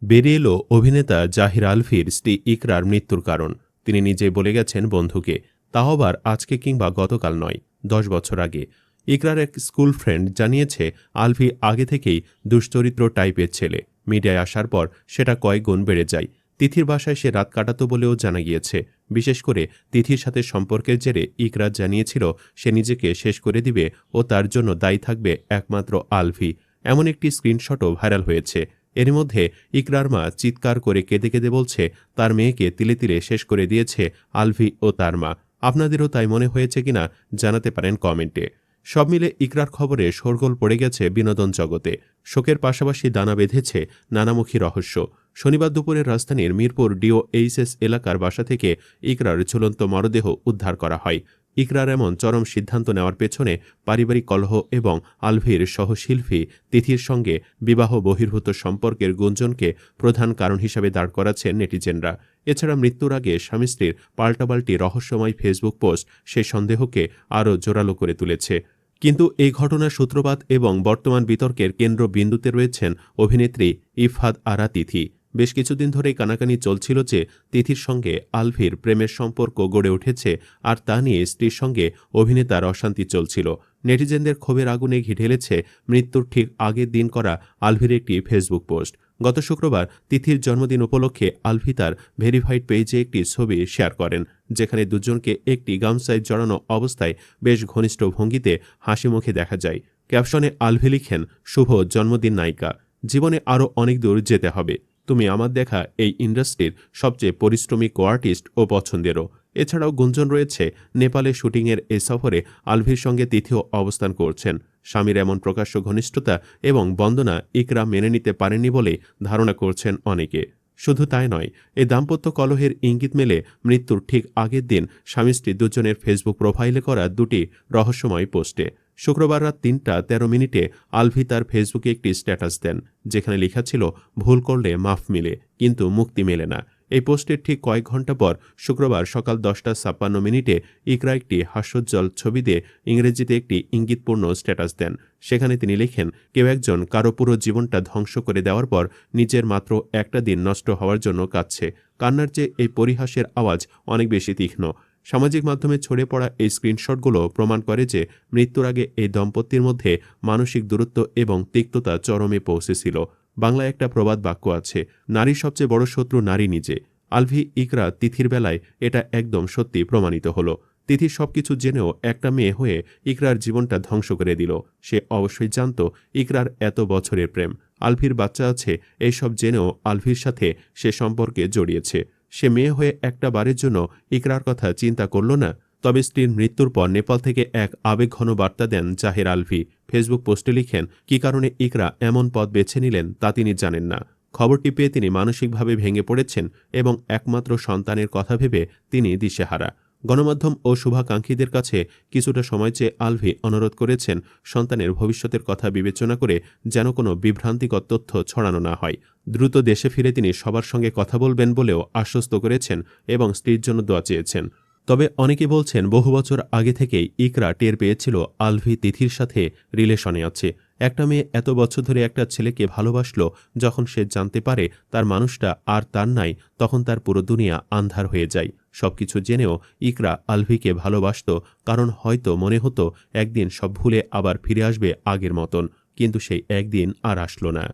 বেরিয়ে এলো অভিনেতা জাহির আলভির স্ত্রী ইকরার মৃত্যুর কারণ। তিনি নিজেই বলে গেছেন বন্ধুকে, তাও আবার আজকে কিংবা গতকাল নয়, 10 বছর আগে। ইকরার এক স্কুল ফ্রেন্ড জানিয়েছে আলভি আগে থেকেই দুশ্চরিত্র টাইপের ছেলে। মিডিয়ায় আসার পর সেটা কয়েক গুণ বেড়ে যায়। তিথির বাসায় সে রাত কাটাতো বলেও জানা গিয়েছে। বিশেষ করে তিথির সাথে সম্পর্কের জেরে ইকরা জানিয়েছিল সে নিজেকে শেষ করে দিবে ও তার জন্য দায়ী থাকবে একমাত্র আলভি। এমন একটি স্ক্রিনশটও ভাইরাল হয়েছে। এরই মধ্যে ইকরার মা চিৎকার করে কেঁদে কেঁদে বলছে তার মেয়েকে তিলে তিলে শেষ করে দিয়েছে আলভি ও তার মা। আপনাদেরও তাই মনে হয়েছে কিনা জানাতে পারেন কমেন্টে। সব মিলে ইকরার খবরে শোরগোল পড়ে গেছে বিনোদন জগতে। শোকের পাশাপাশি দানা বেঁধেছে নানামুখী রহস্য। শনিবার দুপুরে রাজধানীর মিরপুর DOHS এলাকার বাসা থেকে ইকরার ঝুলন্ত মরদেহ উদ্ধার করা হয়। ইকরার এমন চরম সিদ্ধান্ত নেওয়ার পেছনে পারিবারিক কলহ এবং আলভির সহশিল্পী তিথির সঙ্গে বিবাহ বহির্ভূত সম্পর্কের গুঞ্জনকে প্রধান কারণ হিসেবে দাঁড় করাচ্ছেন নেটিজেনরা। এছাড়া মৃত্যুর আগে স্বামী স্ত্রীর পাল্টাপাল্টি রহস্যময় ফেসবুক পোস্ট সেই সন্দেহকে আরও জোরালো করে তুলেছে। কিন্তু এই ঘটনার সূত্রপাত এবং বর্তমান বিতর্কের কেন্দ্রবিন্দুতে রয়েছেন অভিনেত্রী ইফহাদ আরা তিথি। বেশ কিছুদিন ধরেই কানাকানি চলছিল যে তিথির সঙ্গে আলভির প্রেমের সম্পর্ক গড়ে উঠেছে, আর তা নিয়ে স্ত্রীর সঙ্গে অভিনেতার অশান্তি চলছিল। নেটিজেনদের ক্ষোভের আগুনে ঘি ঢেলেছে মৃত্যুর ঠিক আগের দিন করা আলভির একটি ফেসবুক পোস্ট। গত শুক্রবার তিথির জন্মদিন উপলক্ষে আলভি তার ভেরিফাইড পেজে একটি ছবি শেয়ার করেন, যেখানে দুজনকে একটি গামছায় জড়ানো অবস্থায় বেশ ঘনিষ্ঠ ভঙ্গিতে হাসি মুখে দেখা যায়। ক্যাপশনে আলভি লিখেন, শুভ জন্মদিন নায়িকা, জীবনে আরও অনেক দূর যেতে হবে। তুমি আমার দেখা এই ইন্ডাস্ট্রির সবচেয়ে পরিশ্রমী কো-আর্টিস্ট ও পছন্দেরও। এছাড়াও গুঞ্জন রয়েছে নেপালে শুটিংয়ের এই সফরে আলভির সঙ্গে তিথিও অবস্থান করছেন। স্বামীর এমন প্রকাশ্য ঘনিষ্ঠতা এবং বন্দনা ইকরা মেনে নিতে পারেননি বলে ধারণা করছেন অনেকে। শুধু তাই নয়, এই দাম্পত্য কলহের ইঙ্গিত মেলে মৃত্যুর ঠিক আগের দিন স্বামী স্ত্রী দুজনের ফেসবুক প্রোফাইলে করা দুটি রহস্যময় পোস্টে। শুক্রবার রাত 3টা 13 মিনিটে আলভি তার ফেসবুকে একটি স্ট্যাটাস দেন, যেখানে লেখা ছিল, ভুল করলে মাফ মিলে, কিন্তু মুক্তি মেলে না। এই পোস্টের ঠিক কয়েক ঘণ্টা পর শুক্রবার সকাল 10টা 56 মিনিটে ইকরা একটি হাস্যোজ্জ্বল ছবি দিয়ে ইংরেজিতে একটি ইঙ্গিতপূর্ণ স্ট্যাটাস দেন। সেখানে তিনি লেখেন, কেউ একজন কারো পুরো জীবনটা ধ্বংস করে দেওয়ার পর নিজের মাত্র একটা দিন নষ্ট হওয়ার জন্য কাঁদছে। কান্নার চেয়ে এই পরিহাসের আওয়াজ অনেক বেশি তীক্ষ্ণ। সামাজিক মাধ্যমে ছড়িয়ে পড়া এই স্ক্রিনশটগুলো প্রমাণ করে যে মৃত্যুর আগে এই দম্পতির মধ্যে মানসিক দূরত্ব এবং তিক্ততা চরমে পৌঁছেছিল। বাংলায় একটা প্রবাদ বাক্য আছে, নারীর সবচেয়ে বড় শত্রু নারী নিজে। আলভি ইকরা তিথির বেলায় এটা একদম সত্যি প্রমাণিত হলো। তিথির সবকিছু জেনেও একটা মেয়ে হয়ে ইকরার জীবনটা ধ্বংস করে দিল। সে অবশ্যই জানত ইকরার এত বছরের প্রেম, আলভির বাচ্চা আছে, এইসব জেনেও আলভির সাথে সে সম্পর্কে জড়িয়েছে। সে মেয়ে হয়ে একটা বারের জন্য ইকরার কথা চিন্তা করল না। তবে স্ত্রীর মৃত্যুর পর নেপাল থেকে এক আবেগঘন বার্তা দেন জাহির আলভি। ফেসবুক পোস্টে লিখেন, কী কারণে ইকরা এমন পথ বেছে নিলেন তা তিনি জানেন না। খবরটি পেয়ে তিনি মানসিকভাবে ভেঙে পড়েছেন এবং একমাত্র সন্তানের কথা ভেবে তিনি দিশেহারা। গণমাধ্যম ও শুভাকাঙ্ক্ষীদের কাছে কিছুটা সময় চেয়ে আলভি অনুরোধ করেছেন সন্তানের ভবিষ্যতের কথা বিবেচনা করে যেন কোনো বিভ্রান্তিকর তথ্য ছড়ানো না হয়। দ্রুত দেশে ফিরে তিনি সবার সঙ্গে কথা বলবেন বলেও আশ্বস্ত করেছেন এবং স্ত্রীর জন্য দোয়া চেয়েছেন। তবে অনেকে বলছেন বহু বছর আগে থেকেই ইকরা টের পেয়েছিল আলভি তিথির সাথে রিলেশনে আছে। একটা মেয়ে এত বছর ধরে একটা ছেলেকে ভালোবাসল, যখন সে জানতে পারে তার মানুষটা আর তার নাই, তখন তার পুরো দুনিয়া আন্ধার হয়ে যায়। সবকিছু জেনেও ইকরা আলভিকে ভালোবাসত, কারণ হয়তো মনে হতো একদিন সব ভুলে আবার ফিরে আসবে আগের মতন, কিন্তু সেই একদিন আর আসলো না।